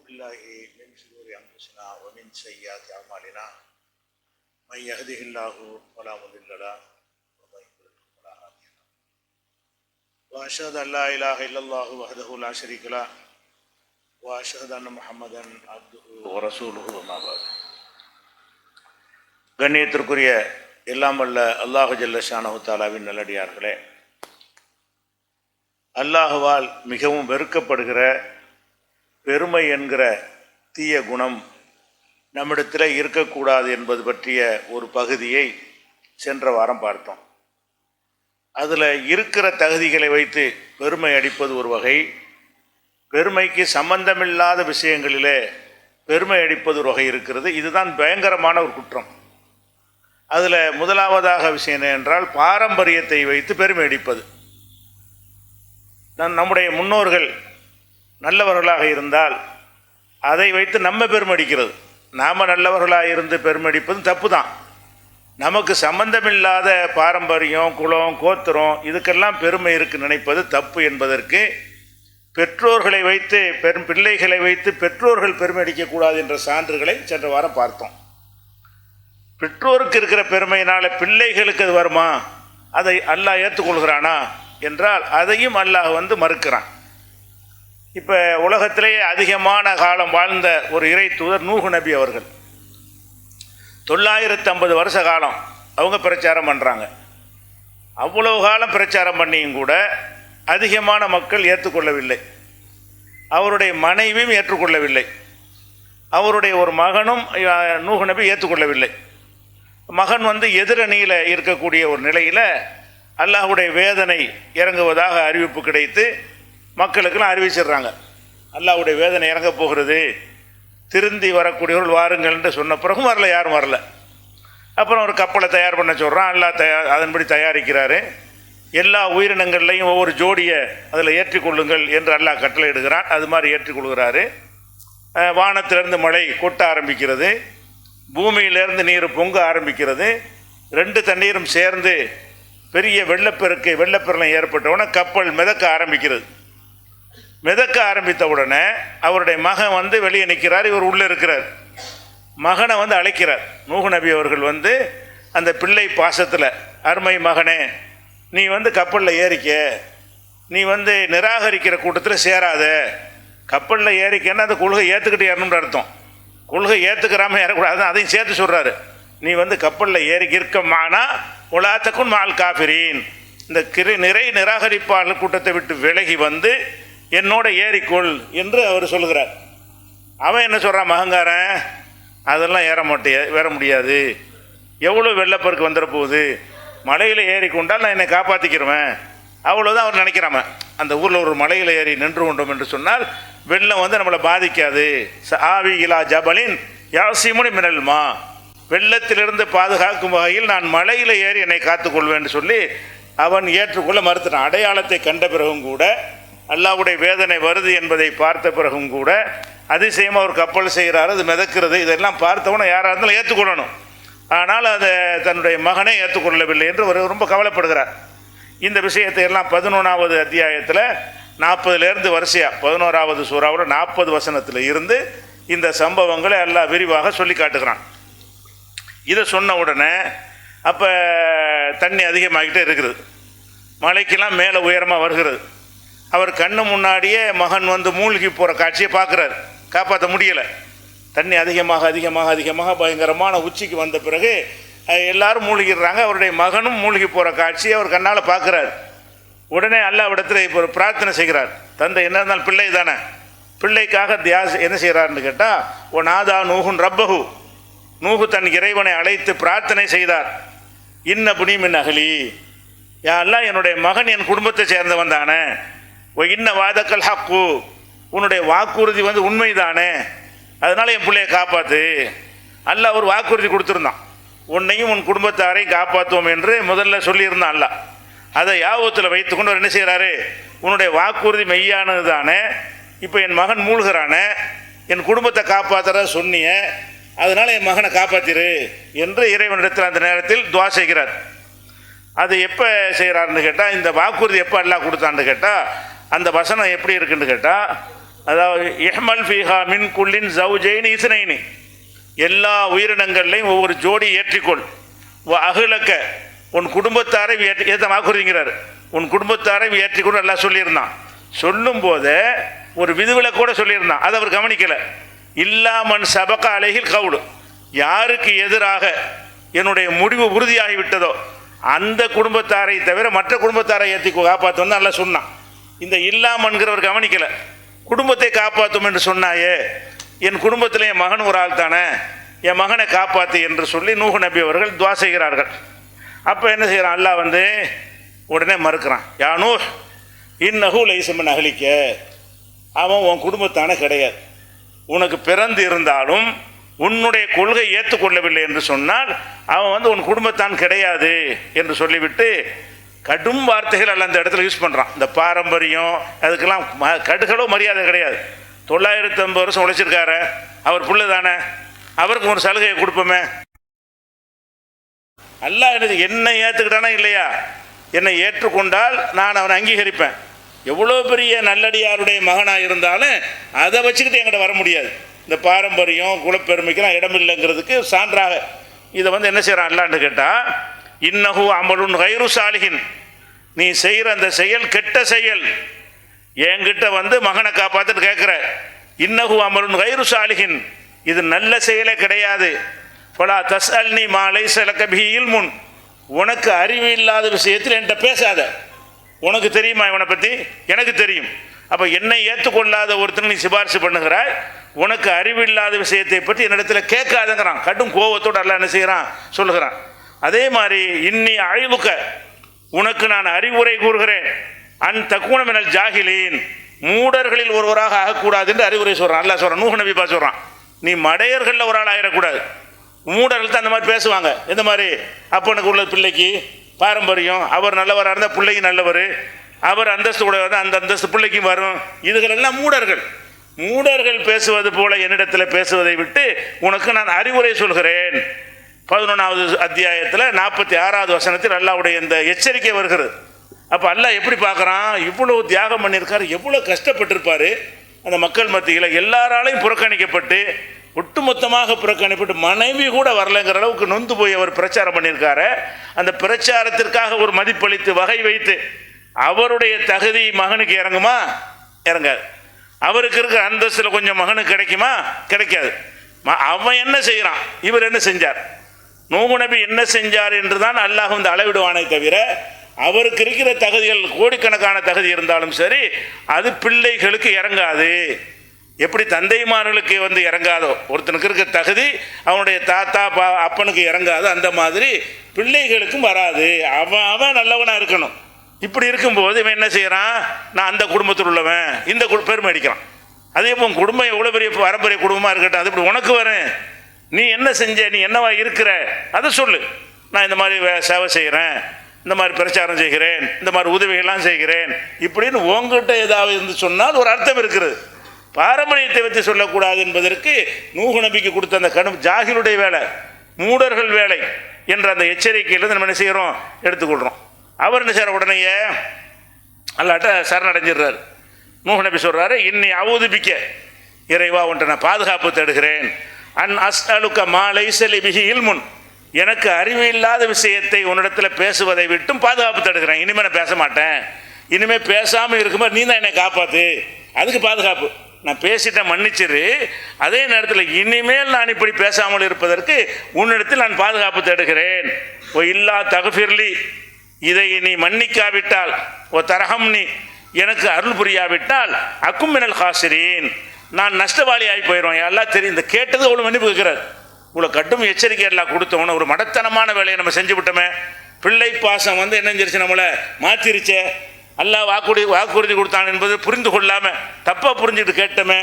بالله من شرور أنفسنا ومن سيئات أعمالنا من يهده الله فلا مضل له ومن يضلل فلا هادي له وأشهد أن لا إله إلا الله وحده لا شريك له وأشهد أن محمدا عبده ورسوله وما بعد. கண்ணியத்திற்குரிய எல்லாம் வல்ல அல்லாஹு ஜல்ல ஷானஹு தஆலாவின் நல்லடியார்களே, அல்லாஹுவால் மிகவும் வெறுக்கப்படுகிற பெருமை என்கிற தீய குணம் நம்மிடத்தில் இருக்கக்கூடாது என்பது பற்றிய ஒரு பகுதியை சென்ற வாரம் பார்த்தோம். அதில் இருக்கிற தகுதிகளை வைத்து பெருமை அடிப்பது ஒரு வகை, பெருமைக்கு சம்பந்தமில்லாத விஷயங்களிலே பெருமை அடிப்பது ஒரு வகை இருக்கிறது. இதுதான் பயங்கரமான ஒரு குற்றம். அதில் முதலாவதாக விஷயம் என்ன என்றால், பாரம்பரியத்தை வைத்து பெருமை அடிப்பது. நம்முடைய முன்னோர்கள் நல்லவர்களாக இருந்தால் அதை வைத்து நம்ம பெருமடிக்கிறது. நாம் நல்லவர்களாக இருந்து பெருமடிப்பது தப்பு தான். நமக்கு சம்பந்தமில்லாத பாரம்பரியம், குலம், கோத்திரம் இதுக்கெல்லாம் பெருமை இருக்கு நினைப்பது தப்பு என்பதற்கு பெற்றோர்களை வைத்து பிள்ளைகளை வைத்து பெற்றோர்கள் பெருமை அடிக்கக்கூடாது என்ற சான்றுகளை சென்ற வாரம் பார்த்தோம். பெற்றோருக்கு இருக்கிற பெருமையினால் பிள்ளைகளுக்கு அது வருமா? அதை அல்லாஹ் ஏற்றுக்கொள்கிறானா என்றால் அதையும் அல்லாஹ் மறுக்கிறான். இப்போ உலகத்திலேயே அதிகமான காலம் வாழ்ந்த ஒரு இறை தூதர் நூஹ் நபி அவர்கள். 950 வருஷ காலம் அவங்க பிரச்சாரம் பண்ணுறாங்க. அவ்வளவு காலம் பிரச்சாரம் பண்ணியும் கூட அதிகமான மக்கள் ஏற்றுக்கொள்ளவில்லை. அவருடைய மனைவியும் ஏற்றுக்கொள்ளவில்லை. அவருடைய ஒரு மகனும் நூஹ் நபி ஏற்றுக்கொள்ளவில்லை. மகன் எதிரணியில் இருக்கக்கூடிய ஒரு நிலையில் அல்லாஹ்வுடைய வேதனை இறங்குவதாக அறிவிப்பு கிடைத்து மக்களுக்கெல்லாம் அறிவிச்சிடுறாங்க. அல்லாஹ்வுடைய வேதனை இறங்க போகிறது, திருந்தி வரக்கூடியவர்கள் வாருங்கள் என்று சொன்ன பிறகும் வரல, யாரும் வரல. அப்புறம் ஒரு கப்பலை தயார் பண்ண சொல்கிறான். அல்லாஹ் அதன்படி தயாரிக்கிறாரு. எல்லா உயிரினங்கள்லையும் ஒவ்வொரு ஜோடியை அதில் ஏற்றிக்கொள்ளுங்கள் என்று அல்லாஹ் கட்டளை இடுகிறான். அது மாதிரி ஏற்றிக்கொள்கிறாரு. வானத்திலிருந்து மழை கொட்ட ஆரம்பிக்கிறது, பூமியிலேருந்து நீர் பொங்க ஆரம்பிக்கிறது. ரெண்டு தண்ணீரும் சேர்ந்து பெரிய வெள்ளப்பெருளம் ஏற்பட்டவுடனே கப்பல் மிதக்க ஆரம்பிக்கிறது. மிதக்க ஆரம்பித்த உடனே அவருடைய மகன் வெளியே நிற்கிறார், இவர் உள்ளே இருக்கிறார். மகனை அழைக்கிறார். நூஹ் நபி அவர்கள் அந்த பிள்ளை பாசத்தில், அருமை மகனே, நீ கப்பலில் ஏறிக்க, நீ நிராகரிக்கிற கூட்டத்தில் சேராத, கப்பலில் ஏறிக்கன்னா அந்த கொள்கை ஏற்றுக்கிட்டு ஏறணும்னு அர்த்தம். கொள்கை ஏற்றுக்கிறாமல் ஏறக்கூடாது, அதையும் சேர்த்து சொல்கிறாரு. நீ கப்பலில் ஏறி இருக்கமானா உலாத்தக்கும் மால் காஃபிரீன், இந்த நிராகரிப்பாளர் கூட்டத்தை விட்டு விலகி என்னோட ஏறிக்கொள் என்று அவர் சொல்கிறார். அவன் என்ன சொல்கிறான், மகங்காரன், அதெல்லாம் ஏற முடியாது, எவ்வளோ வெள்ளப்பெருக்கு வந்துட போகுது, மலையில் ஏறி கொண்டால் நான் என்னை காப்பாற்றிக்கிறவன், அவ்வளோதான் அவர் நினைக்கிறாம. அந்த ஊரில் ஒரு மலையில் ஏறி நின்று கொண்டோம் என்று சொன்னால் வெள்ளம் நம்மளை பாதிக்காது. ஆவி இலா ஜபலின் யாசிமுனி மினல்மா, வெள்ளத்திலிருந்து பாதுகாக்கும் வகையில் நான் மலையில் ஏறி என்னை காத்துக்கொள்வேன் சொல்லி அவன் ஏற்றுக்கொள்ள மறுத்தான். அடையாளத்தை கண்ட பிறகும் கூட, அல்லாஹ்வுடைய வேதனை வருது என்பதை பார்த்த பிறகும் கூட அதிசயமாக ஒரு கப்பல் செய்கிறாரு, அது மிதக்கிறது. இதெல்லாம் பார்த்தவன யாராக இருந்தாலும் ஏற்றுக்கொள்ளணும். ஆனால் அதை தன்னுடைய மகனை ஏற்றுக்கொள்ளவில்லை என்று ஒரு ரொம்ப கவலைப்படுகிறார். இந்த விஷயத்தை எல்லாம் 11வது அத்தியாயத்தில் 40லேருந்து வரிசையாக 11வது சூறாவில் 40 வசனத்தில் இருந்து இந்த சம்பவங்களை எல்லாம் விரிவாக சொல்லி காட்டுகிறான். இதை சொன்ன உடனே அப்போ தண்ணி அதிகமாகிட்டே இருக்கிறது, மலைக்கெல்லாம் மேலே உயரமாக வருகிறது. அவர் கண்ணு முன்னாடியே மகன் மூழ்கி போகிற காட்சியை பார்க்குறாரு. காப்பாற்ற முடியலை. தண்ணி அதிகமாக அதிகமாக அதிகமாக பயங்கரமான உச்சிக்கு வந்த பிறகு எல்லாரும் மூழ்கிடுறாங்க. அவருடைய மகனும் மூழ்கி போகிற காட்சியை அவர் கண்ணால் பார்க்குறாரு. உடனே அல்லாஹ்விடத்தில் இப்போ ஒரு பிரார்த்தனை செய்கிறார். தந்தை என்ன இருந்தாலும் பிள்ளை தானே, பிள்ளைக்காக என்ன செய்கிறாருன்னு கேட்டால், ஓ நாதா நூஹுன் ரப்பஹு, நூஹு தன் இறைவனை அழைத்து பிரார்த்தனை செய்தார். இன்ன புனிமின் அகலி, யா அல்லாஹ், என்னுடைய மகன் என் குடும்பத்தை சேர்ந்தவன் தானே. ஓ இன்ன வாதக்கல் ஹக்கு, உன்னுடைய வாக்குறுதி உண்மைதானே, அதனால் என் பிள்ளையை காப்பாற்று. அல்லாஹ் ஒரு வாக்குறுதி கொடுத்துருந்தான், உன்னையும் உன் குடும்பத்தாரையும் காப்பாற்றுவோம் என்று முதல்ல சொல்லியிருந்தான் அல்லாஹ். அதை யாபத்தில் வைத்துக்கொண்டு அவர் என்ன செய்கிறாரு, உன்னுடைய வாக்குறுதி மெய்யானது தானே, இப்போ என் மகன் மூழ்கிறானே, என் குடும்பத்தை காப்பாற்றுற சொன்னிய, அதனால் என் மகனை காப்பாற்றிரு என்று இறைவனிடத்தில் அந்த நேரத்தில் துவா செய்கிறார். அது எப்போ செய்கிறாருன்னு கேட்டால், இந்த வாக்குறுதி எப்போ அல்லாஹ் கொடுத்தான்னு கேட்டால், அந்த வசனம் எப்படி இருக்குன்னு கேட்டால், அதாவது இஹ்மல் ஃபீஹா மின் குல்லின் ஜௌஜைனி இஸ்னைனி, எல்லா உயிரினங்கள்லையும் ஒவ்வொரு ஜோடி ஏற்றிக்கொள். அகிலக்க, உன் குடும்பத்தாரை ஏற்ற வாக்குறுதிங்கிறார். உன் குடும்பத்தாரை ஏற்றிக்கொண்டு எல்லாம் சொல்லியிருந்தான். சொல்லும் போதே ஒரு விதிவில கூட சொல்லியிருந்தான், அதை அவர் கவனிக்கலை. இல்லாமன் சபக அலைகில் கவுடு, யாருக்கு எதிராக என்னுடைய முடிவு உறுதியாகிவிட்டதோ அந்த குடும்பத்தாரை தவிர மற்ற குடும்பத்தாரை ஏற்றி காப்பாற்றும் நல்லா சொன்னான். இந்த இல்லாமன்கிறவர் கவனிக்கலை. குடும்பத்தை காப்பாற்றும் என்று சொன்னாயே, என் குடும்பத்தில் என் மகன் ஒரு ஆள் தானே, என் மகனை காப்பாற்று என்று சொல்லி நூஹ் நபி அவர்கள் துவா செய்கிறார்கள். அப்போ என்ன செய்கிறான், அல்லாஹ் வந்து உடனே மறுக்கிறான். யா நூஹ் இன்னஹு லைஸ மின் அஹ்லிக, அவன் உன் குடும்பத்தானே கிடையாது. உனக்கு பிறந்து இருந்தாலும் உன்னுடைய கொள்கை ஏற்றுக்கொள்ளவில்லை என்று சொன்னால் அவன் வந்து உன் குடும்பத்தான் கிடையாது என்று சொல்லிவிட்டு கடும் வார்த்தைகள் அல்ல அந்த இடத்துல யூஸ் பண்ணுறான். இந்த பாரம்பரியம் அதுக்கெல்லாம் கடுகளோ மரியாதை கிடையாது. 950 வருஷம் உழைச்சிருக்காரு, அவர் புள்ள தானே, அவருக்கு ஒரு சலுகையை கொடுப்போமே. அல்லாஹ் என்னை ஏற்றுக்கிட்டானா இல்லையா, என்னை ஏற்றுக்கொண்டால் நான் அவனை அங்கீகரிப்பேன். எவ்வளோ பெரிய நல்லடியாருடைய மகனாக இருந்தாலும் அதை வச்சுக்கிட்டு என்கிட்ட வர முடியாது. இந்த பாரம்பரியம் குலப்பெருமைக்கெல்லாம் இடம் இல்லைங்கிறதுக்கு சான்றாக இதை வந்து என்ன செய்கிறான் அல்லான்னு கேட்டால், இன்னஹு அமலுன் கைரு சாலிஹின், நீ செய்கிற அந்த செயல் கெட்ட செயல். என்கிட்ட வந்து மகனை காப்பாற்றுன்னு கேட்குற, இன்னஹு அமலுன் கைரு சாலிஹின், இது நல்ல செயலே கிடையாது. ஃபலா தஸ்அல்னி மா லைஸ லக பிஹி இல்முன், உனக்கு அறிவு இல்லாத விஷயத்தில் என்கிட்ட பேசாத. உனக்கு தெரியுமா இவனை பற்றி? எனக்கு தெரியும். அப்போ என்னை ஏற்றுக்கொள்ளாத ஒருத்தர் நீ சிபாரிசு பண்ணுகிறாய், உனக்கு அறிவு இல்லாத விஷயத்தை பற்றி என்னிடத்தில் கேட்காதங்கிறான். கடும் கோபத்தோடு அல்லாஹ் என்ன செய்கிறான் சொல்லுகிறான். அதே மாதிரி இன்னி அழிவுக்க, உனக்கு நான் அறிவுரை கூறுகிறேன், அன் தக்கூன மினல் ஜாஹிலீன், மூடர்களில் ஒருவராக ஆகக்கூடாது என்று அறிவுரை சொல்கிறான். அல்லாஹ் சொல்கிறான், நூஹ் நபி பா சொல்கிறான், நீ மடையர்களில் ஒரு ஆள் ஆகிடக்கூடாது. மூடர்கள் தான் அந்த மாதிரி பேசுவாங்க. எந்த மாதிரி, அப்பனுக்கு உள்ள பிள்ளைக்கு பாரம்பரியம், அவர் நல்லவராக இருந்தால் பிள்ளைக்கு நல்லவர், அவர் அந்தஸ்து கூட அந்த அந்தஸ்து பிள்ளைக்கும் வரும். இதுகளெல்லாம் மூடர்கள். மூடர்கள் பேசுவது போல என்னிடத்தில் பேசுவதை விட்டு உனக்கு நான் அறிவுரை சொல்கிறேன். 11வது அத்தியாயத்தில் 46வது வசனத்தில் அல்லாஹ்வுடைய இந்த எச்சரிக்கை வருகிறது. அப்போ அல்லாஹ் எப்படி பார்க்குறான், இவ்வளோ தியாகம் பண்ணியிருக்காரு, எவ்வளோ கஷ்டப்பட்டிருப்பார் அந்த மக்கள் மத்தியில். எல்லாராலையும் புறக்கணிக்கப்பட்டு, ஒட்டுமொத்தமாக புறக்கணிப்பட்டு, மனைவி கூட வரலைங்கிற அளவுக்கு நொந்து போய் அவர் பிரச்சாரம் பண்ணியிருக்காரு. அந்த பிரச்சாரத்திற்காக ஒரு மதிப்பளித்து வகை வைத்து அவருடைய தகுதி மகனுக்கு இறங்குமா? இறங்காது. அவருக்கு இருக்கிற அந்தஸ்தில் கொஞ்சம் மகனுக்கு கிடைக்குமா? கிடைக்காது. அவன் என்ன செய்கிறான், இவர் என்ன செஞ்சார், நூஹ் நபி என்ன செஞ்சார் என்று தான் அல்லாஹ் வந்து அளவிடுவானே தவிர, அவருக்கு இருக்கிற தகுதிகள் கோடிக்கணக்கான தகுதி இருந்தாலும் சரி அது பிள்ளைகளுக்கு இறங்காது. எப்படி தந்தைமார்களுக்கு வந்து இறங்காதோ, ஒருத்தனுக்கு இருக்க தகுதி அவனுடைய தாத்தா அப்பனுக்கு இறங்காதோ, அந்த மாதிரி பிள்ளைகளுக்கும் வராது. அவன் நல்லவனாக இருக்கணும். இப்படி இருக்கும்போது இவன் என்ன செய்கிறான், நான் அந்த குடும்பத்தில் உள்ளவன், இந்த பெருமை அடிக்கிறான். அதே போல் குடும்பம் எவ்வளோ பெரிய பாரம்பரிய குடும்பமாக இருக்கட்டும், அது இப்படி உனக்கு வரேன், நீ என்ன செஞ்ச, நீ என்னவா இருக்கிற அதை சொல்லு. நான் இந்த மாதிரி சேவை செய்கிறேன், இந்த மாதிரி பிரச்சாரம் செய்கிறேன், இந்த மாதிரி உதவிகள்லாம் செய்கிறேன், இப்படின்னு உங்ககிட்ட ஏதாவது இருந்து சொன்னால் ஒரு அர்த்தம் இருக்கிறது. பாரம்பரியத்தை பற்றி சொல்லக்கூடாது என்பதற்கு நூஹ் நபிக்கு கொடுத்த அந்த கடும் ஜாகிலுடைய வேலை, மூடர்கள் வேலை என்ற அந்த எச்சரிக்கையிலிருந்து நம்ம என்ன செய்கிறோம், எடுத்துக்கொள்கிறோம். அவர் என்ன செய்கிற உடனேயே அல்லாட்ட சரணடைஞ்சிடுறாரு. நூஹ் நபி சொல்கிறாரு, இன்னி அவுதுபிக்க, இறைவா ஒன்றை நான் பாதுகாப்பு தேடுகிறேன், அன் அஸ்அலுக்க மா லைஸ லி பிஹி இல்முன், எனக்கு அறிவு இல்லாத விஷயத்தை உன்னிடத்தில் பேசுவதை விட்டும் பாதுகாப்பு தேடுகிறேன். இனிமேல் நான் பேச மாட்டேன். இனிமேல் பேசாமல் இருக்கும்போது நீ தான் என்னை காப்பாற்று, அதுக்கு பாதுகாப்பு. நான் பேசிட்டேன், மன்னிச்சிரு. அதே நேரத்தில் இனிமேல் நான் இப்படி பேசாமல் இருப்பதற்கு உன்னிடத்தில் நான் பாதுகாப்பு தேடுகிறேன். ஓ இல்லா தகுஃபிர்லி, இதை நீ மன்னிக்காவிட்டால், ஓ தரஹம்னி, எனக்கு அருள் புரியாவிட்டால், அக்கும் மினல் ஹாசிரீன், நான் நஷ்டவாளி ஆகி போயிடுவேன். எல்லாம் தெரியும். இந்த கேட்டது அவ்வளோ மன்னிப்பு கேட்கிறார். இவ்வளோ கட்டும் எச்சரிக்கை எல்லாம் கொடுத்தவன ஒரு மடத்தனமான வேலையை நம்ம செஞ்சு விட்டோமே. பிள்ளை பாசம் வந்து என்ன செஞ்சிருச்சு, நம்மளை மாற்றிருச்சே. அல்லாஹ் வாக்குறுதி கொடுத்தான் என்பது புரிந்து கொள்ளாமல் தப்பாக புரிஞ்சுக்கிட்டு கேட்டோமே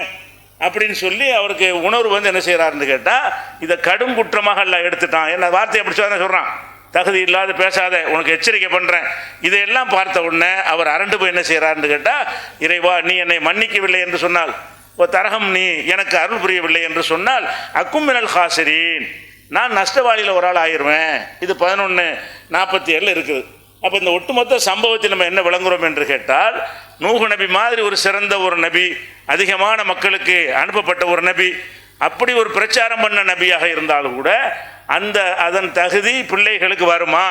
அப்படின்னு சொல்லி அவருக்கு உணர்வு வந்து என்ன செய்கிறாருன்னு கேட்டால், இதை கடும் குற்றமாக எல்லாம் எடுத்துட்டான். என்ன வார்த்தை எப்படி சொல்கிறான், தகுதி இல்லாத பேசாத, உனக்கு எச்சரிக்கை பண்ணுறேன். இதையெல்லாம் பார்த்த உடனே அவர் அரண்டு போய் என்ன செய்கிறாருன்னு கேட்டால், இறைவா நீ என்னை மன்னிக்கவில்லை என்று சொன்னால், ஓ தரகம் நீ எனக்கு அருள் புரியவில்லை என்று சொன்னால், அக்கும் மினல் ஹாசிரீன், நான் நஷ்டவாளியில் ஒரு ஆள் ஆயிடுவேன். இது 11:47 இருக்குது. அப்போ இந்த ஒட்டுமொத்த சம்பவத்தில் நம்ம என்ன விளங்குறோம் என்று கேட்டால், நூஹ் நபி மாதிரி ஒரு சிறந்த ஒரு நபி, அதிகமான மக்களுக்கு அனுப்பப்பட்ட ஒரு நபி, அப்படி ஒரு பிரச்சாரம் பண்ண நபியாக இருந்தாலும் கூட அதன் தகுதி பிள்ளைகளுக்கு வருமா?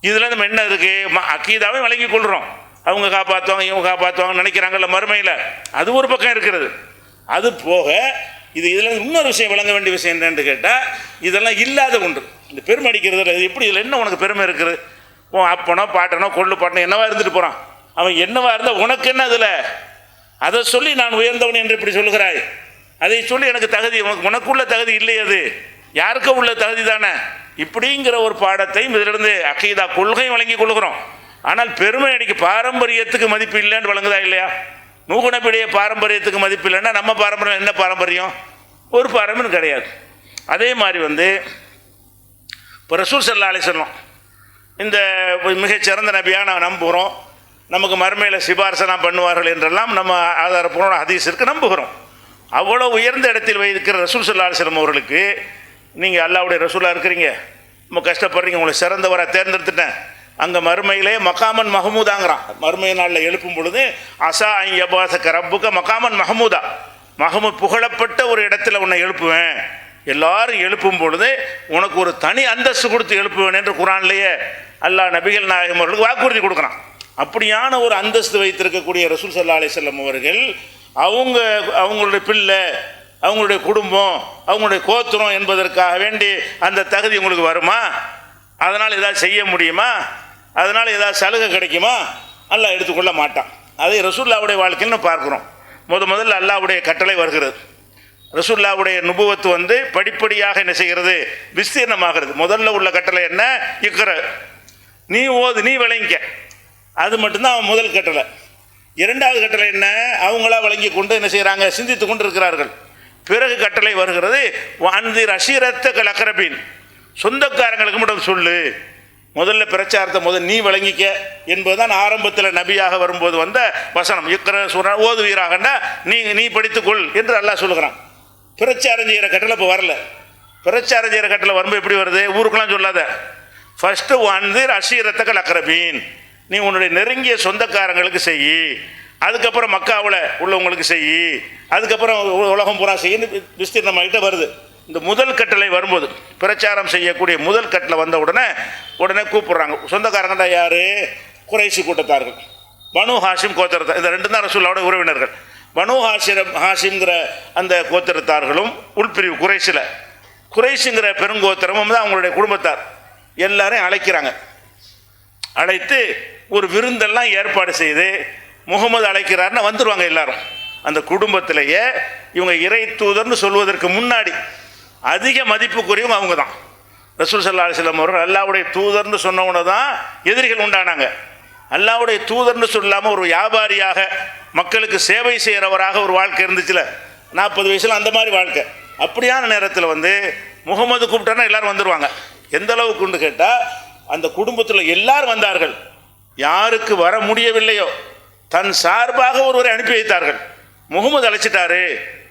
இதில் நம்ம என்ன இருக்குது, அக்கீதாவே வழங்கி கொள்கிறோம். அவங்க காப்பாற்றுவாங்க, இவங்க காப்பாற்றுவாங்கன்னு நினைக்கிறாங்கல்ல மறுமையில், அது ஒரு பக்கம் இருக்கிறது. அது போக இதில் இன்னொரு விஷயம் விளங்க வேண்டிய விஷயம் என்னன்னு கேட்டால், இதெல்லாம் இல்லாத ஒன்று. இந்த பெருமை அடிக்கிறது இது எப்படி, இதில் என்ன உனக்கு பெருமை இருக்குது? உன் அப்பனோ பாட்டனோ கொள்ளு பாட்டனோ என்னவா இருந்துட்டு போகிறான், அவன் என்னவா இருந்தால் உனக்கு என்ன அதில்? அதை சொல்லி நான் உயர்ந்தவன் என்று இப்படி சொல்லுகிறாய், அதை சொல்லி எனக்கு தகுதி, உனக்குள்ள தகுதி இல்லை, அது யாருக்க உள்ள தகுதி தானே, இப்படிங்கிற ஒரு பாடத்தையும் இதிலிருந்து அக்கீதா கொள்கையும் வழங்கி கொள்கிறோம். ஆனால் பெருமை அடிக்க பாரம்பரியத்துக்கு மதிப்பு இல்லைன்னு வழங்குதா இல்லையா? நூஹ் நபியுடைய பாரம்பரியத்துக்கு மதிப்பு இல்லைன்னா நம்ம பாரம்பரியம் என்ன பாரம்பரியம்? ஒரு பாரம்பரியம் கிடையாது. அதே மாதிரி இப்போ ரசூல் ஸல்லல்லாஹு அலைஹி வஸல்லம் இந்த மிகச்சிறந்த நபியாக நாம் நம்புகிறோம். நமக்கு மறுமையில் சிபாரிசெல்லாம் பண்ணுவார்கள் என்றெல்லாம் நம்ம ஆதாரப்பூர்வ ஹதீஸ் இருக்கு, நம்புகிறோம். அவ்வளோ உயர்ந்த இடத்தில் வைக்கிற ரசூல் ஸல்லல்லாஹு அலைஹி வஸல்லம் அவர்களுக்கு, நீங்கள் அல்லாஹ்வுடைய ரசூலாக இருக்கிறீங்க, ரொம்ப கஷ்டப்படுறீங்க, உங்களை சிறந்தவராக தேர்ந்தெடுத்துட்டேன், அங்கே மறுமையிலே மகாமன் மஹமூதாங்கிறான். மறுமை நாளில் எழுப்பும் பொழுது அசா ஐயபாசக்க ரப்புக்க மகாமன் மஹமூதா, மஹமூத் புகழப்பட்ட ஒரு இடத்துல உன்னை எழுப்புவேன், எல்லாரும் எழுப்பும் பொழுது உனக்கு ஒரு தனி அந்தஸ்து கொடுத்து எழுப்புவேன் என்று குரான்லேயே அல்லாஹ் நபிகள் நாயகம் அவர்களுக்கு வாக்குறுதி கொடுக்குறான். அப்படியான ஒரு அந்தஸ்து வைத்திருக்கக்கூடிய ரசூல் ஸல்லல்லாஹு அலைஹி வஸல்லம் அவர்கள் அவங்களுடைய பிள்ளை, அவங்களுடைய குடும்பம், அவங்களுடைய கோத்திரம் என்பதற்காக வேண்டி அந்த தகுதி உங்களுக்கு வருமா? அதனால் ஏதாவது செய்ய முடியுமா? அதனால் ஏதாவது சலுகை கிடைக்குமா? அல்லாஹ் எடுத்துக்கொள்ள மாட்டான். அதை ரசூலுல்லாஹ்வுடைய வாழ்க்கைன்னு பார்க்குறோம். முதல்ல அல்லாஹ்வுடைய கட்டளை வருகிறது. ரசூலுல்லாஹ்வுடைய நுபுவத்து படிப்படியாக என்ன செய்கிறது, விஸ்தீர்ணமாகிறது. முதல்ல உள்ள கட்டளை என்ன? இக்ர, நீ ஓது, நீ விளங்கிக்க. அது மட்டும்தான் முதல் கட்டளை. இரண்டாவது கட்டளை என்ன? அவங்களா வழங்கி கொண்டு என்ன செய்கிறாங்க, சிந்தித்து கொண்டு இருக்கிறார்கள். பிறகு கட்டளை வருகிறது, அன்திர் அஷீரத்தல் அக்ரபீன், சொந்தக்காரங்களுக்கு மட்டும் சொல்லு. முதல்ல பிரச்சாரத்தை நீ விளங்கிக்க என்பதுதான் ஆரம்பத்தில் நபியாக வரும்போது வந்த வசனம். இக்ர சூரா ஓதுவீராகண்டா நீ படித்துக்கொள் என்று அல்லாஹ் சொல்லுகிறான். பிரச்சாரம் செய்கிற கட்டளை இப்போ வரல. பிரச்சாரம் செய்கிற கட்டளை வரும்போது எப்படி வருது? ஊருக்கெல்லாம் சொல்லாத, ஃபஸ்ட்டு அன்திர் அஷீரத்தல் அக்ரபீன், நீ உன்னுடைய நெருங்கிய சொந்தக்காரங்களுக்கு செய், அதுக்கப்புறம் மக்காவில் உள்ளவங்களுக்கு செய், அதுக்கப்புறம் உலகம் பூரா செய்யு, விஸ்தீர்ணமாகிட்ட வருது. இந்த முதல் கட்டளை வரும்போது, பிரச்சாரம் செய்யக்கூடிய முதல் கட்டளை வந்த உடனே கூப்பிட்றாங்க. சொந்தக்காரங்கண்டா யார்? குறைஷி கூட்டத்தார்கள், பனு ஹாஷிம் கோத்திரத்தார். இந்த ரெண்டு தான் ரசூலுல்லாஹ்வுடைய உறவினர்கள். பனு ஹாஷிம்ங்கிற அந்த கோத்திரத்தார்களும் உள்பிரிவு குறைஷுங்கிற பெருங்கோத்திரமும் தான் அவங்களுடைய குடும்பத்தார். எல்லாரையும் அழைக்கிறாங்க. அழைத்து ஒரு விருந்தெல்லாம் ஏற்பாடு செய்து, முகமது அழைக்கிறாருன்னா வந்துடுவாங்க எல்லாரும். அந்த குடும்பத்திலேயே இவங்க இறை தூதர்னு சொல்வதற்கு முன்னாடி அதிக மதிப்புக்குரியவங்க அவங்க தான். ரசூல் ஸல்லல்லாஹு அலைஹி வஸல்லம் அவர்கள் அல்லாஹ்வுடைய தூதர்னு சொன்னவன தான் எதிரிகள் உண்டானாங்க. அல்லாஹ்வுடைய தூதர்னு சொல்லாமல் ஒரு வியாபாரியாக, மக்களுக்கு சேவை செய்கிறவராக ஒரு வாழ்க்கை இருந்துச்சுல, 40 வயசில் அந்த மாதிரி வாழ்க்கை. அப்படியான நேரத்தில் முகமது கூப்பிட்டானா எல்லாரும் வந்துடுவாங்க. எந்த அளவுக்குன்னு கேட்டால், அந்த குடும்பத்தில் எல்லாரும் வந்தார்கள். யாருக்கு வர முடியவில்லையோ தன் சார்பாக ஒருவரை அனுப்பி வைத்தார்கள். முகமது அழைச்சிட்டாரு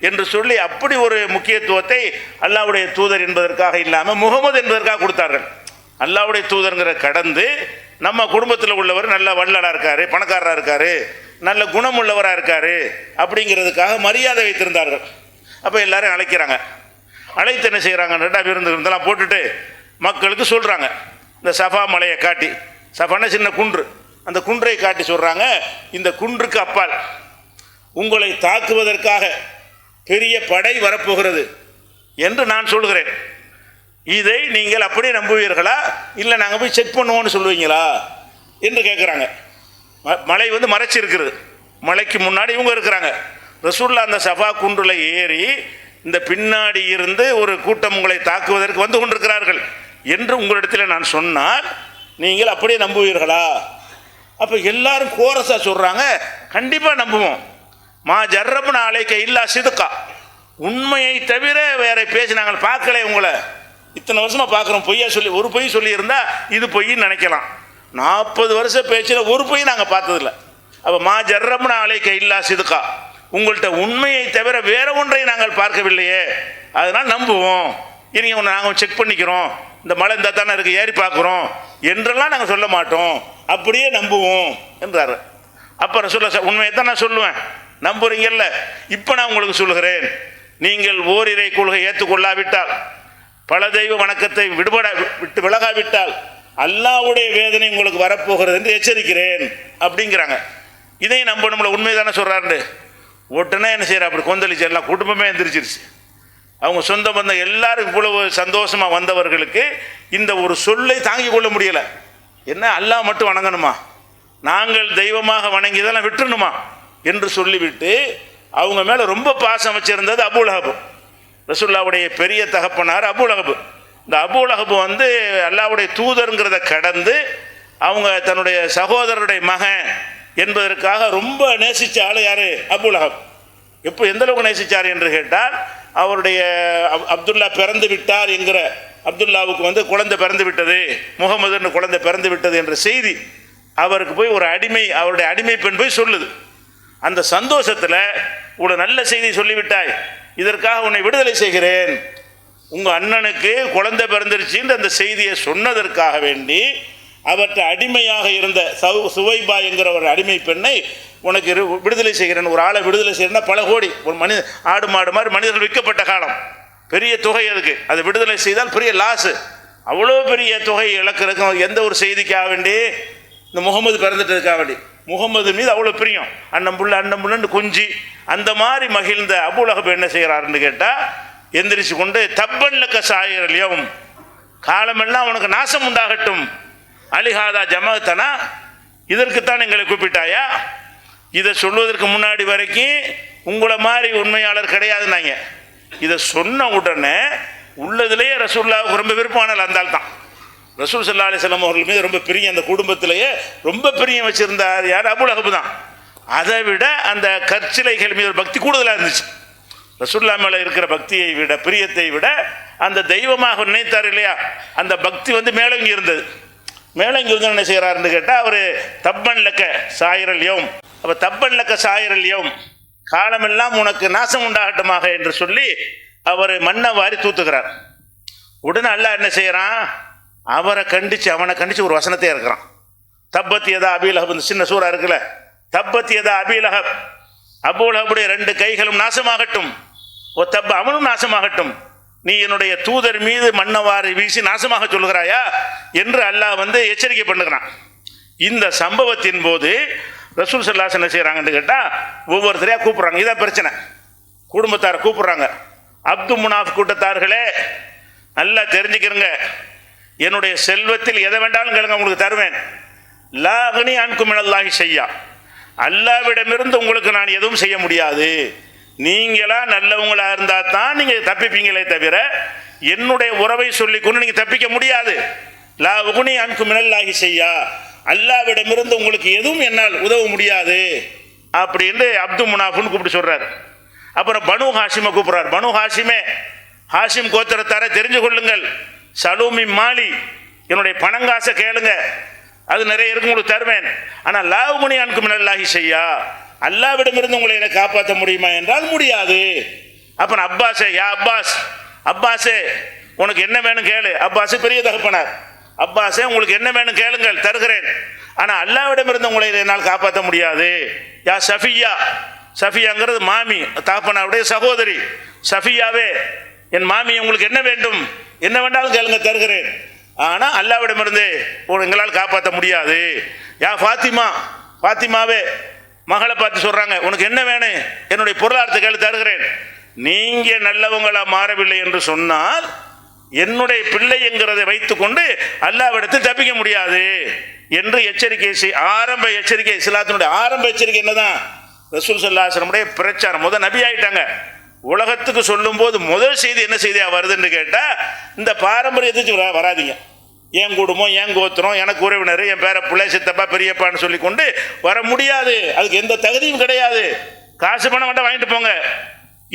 என்று சொல்லி அப்படி ஒரு முக்கியத்துவத்தை அல்லாஹ்வுடைய தூதர் என்பதற்காக இல்லாமல் முகமது என்பதற்காக கொடுத்தார்கள். அல்லாஹ்வுடைய தூதருங்கிற கடந்து நம்ம குடும்பத்தில் உள்ளவர் நல்ல வள்ளலாக இருக்கார், பணக்காரராக இருக்கார், நல்ல குணம் உள்ளவராக இருக்கார் அப்படிங்கிறதுக்காக மரியாதை வைத்திருந்தார்கள். அப்போ எல்லாரும் அழைக்கிறாங்க. அழைத்து என்ன செய்கிறாங்க, விருந்து இருந்தெல்லாம் போட்டுட்டு மக்களுக்கு சொல்கிறாங்க. இந்த சஃபா மலையை காட்டி, சஃபான சின்ன குன்று, அந்த குன்றை காட்டி சொல்கிறாங்க, இந்த குன்றுக்கு அப்பால் உங்களை தாக்குவதற்காக பெரிய படை வரப்போகிறது என்று நான் சொல்கிறேன். இதை நீங்கள் அப்படியே நம்புவீர்களா, இல்லை நாங்கள் போய் செக் பண்ணுவோன்னு சொல்லுவீங்களா என்று கேட்குறாங்க. மலை மறைச்சி இருக்கிறது, மலைக்கு முன்னாடி இவங்க இருக்கிறாங்க. ரசூலுல்லாஹ் அந்த சஃபா குன்றில் ஏறி இந்த பின்னாடி இருந்து ஒரு கூட்டம் உங்களை தாக்குவதற்கு வந்து கொண்டிருக்கிறார்கள் என்று உங்களிடத்தில் நான் சொன்னால் நீங்கள் அப்படியே நம்புவீர்களா? அப்போ எல்லாரும் கோரஸாக சொல்கிறாங்க, கண்டிப்பாக நம்புவோம். மா ஜர்ரப்னா அலைக்க இல்லா சிதுக்கா, உண்மையை தவிர வேற பேசி நாங்கள் பார்க்கல, உங்களை இத்தனை வருஷமாக பார்க்குறோம். பொய்யா சொல்லி ஒரு பொய் சொல்லியிருந்தா இது பொய்ன்னு நினைக்கலாம். 40 வருஷ பேச்சில் ஒரு பொய் நாங்கள் பார்த்ததில்ல. அப்போ மா ஜர்ரப்னா அலைக்க இல்லா சிதுக்கா, உங்கள்கிட்ட உண்மையை தவிர வேற ஒன்றை நாங்கள் பார்க்கவில்லையே, அதனால் நம்புவோம். இருங்க நாங்கள் செக் பண்ணிக்கிறோம் இந்த மலை இந்த தானே இருக்குது ஏறி பார்க்குறோம் என்றெல்லாம் நாங்கள் சொல்ல மாட்டோம், அப்படியே நம்புவோம் என்றார். அப்போ ரசூலுல்லாஹ் உண்மையை தான் நான் சொல்லுவேன், நம்புறீங்கல்ல, இப்போ நான் உங்களுக்கு சொல்கிறேன், நீங்கள் ஓரிரை கொள்கை ஏற்றுக்கொள்ளாவிட்டால், பல தெய்வ வணக்கத்தை விட்டு விலகாவிட்டால் அல்லாஹ்வுடைய வேதனை உங்களுக்கு வரப்போகிறது என்று எச்சரிக்கிறேன் அப்படிங்கிறாங்க. இதையும் நம்பணும்ல, உண்மை தானே சொல்கிறாரு. உடனே என்ன செய்யற, அப்படி கொந்தளிச்சு எல்லாம் குடும்பமே எந்திரிச்சிருச்சு. அவங்க சொந்த பந்தம் எல்லாரும் இவ்வளவு சந்தோஷமாக வந்தவர்களுக்கு இந்த ஒரு சொல்லை தாங்கிக் கொள்ள முடியலை. என்ன அல்லாஹ் மட்டும் வணங்கணுமா, நாங்கள் தெய்வமாக வணங்கியதெல்லாம் விட்டுணுமா என்று சொல்லிவிட்டு அவங்க மேலே ரொம்ப பாசம் வச்சிருந்தது அபூ லஹப், ரசூலுல்லாஹ்வுடைய பெரிய தகப்பனார் அபூ லஹப். இந்த அபூ லஹப் வந்து அல்லாஹ்வுடைய தூதருங்கிறத கடந்து அவங்க தன்னுடைய சகோதரருடைய மகன் என்பதற்காக ரொம்ப நேசித்த ஆள் யார், அபூ லஹப். எப்போ எந்த அளவுக்கு நேசித்தார் என்று கேட்டால், அவருடைய அப்துல்லா பிறந்து விட்டார் என்கிற, அப்துல்லாவுக்கு வந்து குழந்தை பிறந்து விட்டது, முகமதுன்னு குழந்தை பிறந்து விட்டது என்ற செய்தி அவருக்கு போய் ஒரு அடிமை, அவருடைய அடிமை பெண் போய் சொல்லுது. அந்த சந்தோஷத்தில் ஒரு நல்ல செய்தி சொல்லிவிட்டாய், இதற்காக உன்னை விடுதலை செய்கிறேன், உங்கள் அண்ணனுக்கு குழந்தை பிறந்துருச்சுன்ற அந்த செய்தியை சொன்னதற்காக வேண்டி அவற்றை அடிமையாக இருந்த சுவைபா என்கிற ஒரு அடிமை பெண்ணை உனக்கு விடுதலை செய்கிறேன். ஒரு ஆளை விடுதலை செய்கிறேன்னா பல கோடி, ஒரு ஆடு மாடு மாதிரி மனிதர்கள் விற்கப்பட்ட காலம், பெரிய தொகை அதுக்கு, அதை விடுதலை செய்தால் பெரிய லாஸு. அவ்வளோ பெரிய தொகை இழக்கிறதுக்கு எந்த ஒரு செய்திக்காக வேண்டி, இந்த முகமது பிறந்துட்டதுக்காக வேண்டி, முகமது மீது அவ்வளோ பிரியம், அண்ணன் புள்ளன்னு கொஞ்சி அந்த மாதிரி மகிழ்ந்த அபூ லஹப் என்ன செய்கிறாருன்னு கேட்டால், எந்திரிச்சு கொண்டு தப்பன் லக்க சாயிரலியும், காலமெல்லாம் உனக்கு நாசம் உண்டாகட்டும், அலிஹாதா ஜமாத்தனா, இதற்குத்தான் எங்களை கூப்பிட்டாயா, இதை சொல்வதற்கு முன்னாடி வரைக்கும் உங்களை மாதிரி உண்மையாளர் கிடையாதுன்னாங்க. இதை சொன்ன உடனே உள்ளதுலேயே ரசூலுல்லாஹ்வுக்கு ரொம்ப விருப்பமானல் அந்த ஆள் தான். ரசூல் ஸல்லல்லாஹு அலைஹி வஸல்லம் அவர்கள் மீது ரொம்ப பிரியம், அந்த குடும்பத்திலேயே ரொம்ப பிரியம் வச்சுருந்தார் யார், அபூ லஹப் தான். அதை விட அந்த கற்சிலைகள் மீது ஒரு பக்தி கூடுதலாக இருந்துச்சு. ரசூலுல்லாஹ் மேலே இருக்கிற பக்தியை விட, பிரியத்தை விட அந்த தெய்வமாக நினைத்தார் இல்லையா, அந்த பக்தி வந்து மேலங்கி இருந்தது. மேலங்கி வந்து என்ன செய்கிறாருன்னு கேட்டால், அவர் தப்பன் லக்க சாயிரல் யௌம், அப்போ தப்பன் லக்க சாயிரல் யௌம், காலமெல்லாம் உனக்கு நாசம் உண்டாகட்டுமாக என்று சொல்லி அவர் மண்ணை வாரி தூத்துக்கிறார். உடனே அல்லாஹ் என்ன செய்கிறான், அவனை கண்டித்து ஒரு வசனத்தை இருக்கிறான். தப்பத் யதா அபீ லஹப், இந்த சின்ன சூறா இருக்குல்ல, தப்பத் யதா அபீ லஹப், அபூ லஹபுடைய 2 கைகளும் நாசமாகட்டும், அவனும் நாசமாகட்டும், நீ என்னுடைய தூதர் மீது மண்ணவாரி வீசி நாசமாக சொல்கிறாயா என்று அல்லாஹ் வந்து எச்சரிக்கை பண்ணுகிறான். இந்த சம்பவத்தின் போது ரசூல் ஸல்லல்லாஹு அலைஹி வஸல்லம் என்ன செய்கிறாங்கன்னு கேட்டால், ஒவ்வொருத்தரையாக கூப்பிட்றாங்க. இதான் பிரச்சனை, குடும்பத்தாரை கூப்பிட்றாங்க. அப்து முனாஃப் கூட்டத்தார்களே, நல்லா தெரிஞ்சுக்கிறங்க, என்னுடைய செல்வத்தில் எதை வேண்டாலும் கேளுங்க, உங்களுக்கு தருவேன். லா அக்னி அன்கும் மினல்லாஹி ஷையா, அல்லாஹ்விடமிருந்து உங்களுக்கு நான் எதுவும் செய்ய முடியாது, நீங்களா நல்லவங்களா இருந்தால் தான் நீங்கள் தப்பிப்பீங்களே தவிர என்னுடைய உறவை சொல்லிக்கொண்டு நீங்கள் தப்பிக்க முடியாது. லா உகுனி அன்கும் மினல்லாஹி ஷையா, அல்லாஹ்விடமிருந்து உங்களுக்கு எதுவும் என்னால் உதவ முடியாது அப்படின்னு அப்து முனாஃப்னு கூப்பிட்டு சொல்கிறார். அப்புறம் பனு ஹாஷிமை கூப்பிட்றார். பனு ஹாஷிமே, ஹாஷிம் கோத்திரத்தாரை தெரிஞ்சு கொள்ளுங்கள், சலூமி மாலி, என்னுடைய பணங்காசை கேளுங்க, அது நிறைய இருக்கு, உங்களுக்கு தருவேன். ஆனால் லா உகுனி அன்கும் மினல்லாஹி ஷையா, அல்லாஹ்விடமிருந்து உங்களை எனக்கு காப்பாற்ற முடியுமா என்றால் முடியாது. அப்புறம் அப்பாஸே, யா அப்பாஸே உனக்கு என்ன வேணும் கேளு. அப்பாஸே பெரிய தகப்பனார். அப்பாஸே உங்களுக்கு என்ன வேணும் கேளுங்கள், தருகிறேன். ஆனால் அல்லாஹ்விடமிருந்து உங்களை என்னால் காப்பாற்ற முடியாது. யா சஃபியாங்கிறது மாமி, தகப்பனாருடைய சகோதரி. சஃபியாவே, என் மாமி உங்களுக்கு என்ன வேண்டும், என்ன வேண்டாலும் கேளுங்க, தருகிறேன். ஆனால் அல்லாஹ்விடமிருந்து எங்களால் காப்பாற்ற முடியாது. யா ஃபாத்திமாவே, மகளை பார்த்து சொல்கிறாங்க, உனக்கு என்ன வேணும், என்னுடைய பொருளாதாரத்தை கேள்வி தருகிறேன். நீங்கள் நல்லவங்களாக மாறவில்லை என்று சொன்னால் என்னுடைய பிள்ளை என்கிறதை வைத்துக்கொண்டு அல்லாஹ்விடத்தில் தப்பிக்க முடியாது என்று எச்சரிக்கை ஆரம்ப எச்சரிக்கை. இஸ்லாத்தினுடைய ஆரம்ப எச்சரிக்கை என்னதான், ரசூல் ஸல்லல்லாஹு அலைஹி வஸல்லம் பிரச்சாரம். முதல் நபி ஆகிட்டாங்க, உலகத்துக்கு சொல்லும்போது முதல் செய்தி என்ன செய்தியாக வருதுன்னு கேட்டால், இந்த பாரம்பரியத்துக்கு வராதிங்க, என் குடும்பம், என் கோத்திரம், எனக்கு உறவினர், என் பேர பிள்ளை, சித்தப்பா, பெரியப்பான்னு சொல்லி கொண்டு வர முடியாது. அதுக்கு எந்த தகுதியும் கிடையாது. காசு பணம் மட்டும் வாங்கிட்டு போங்க,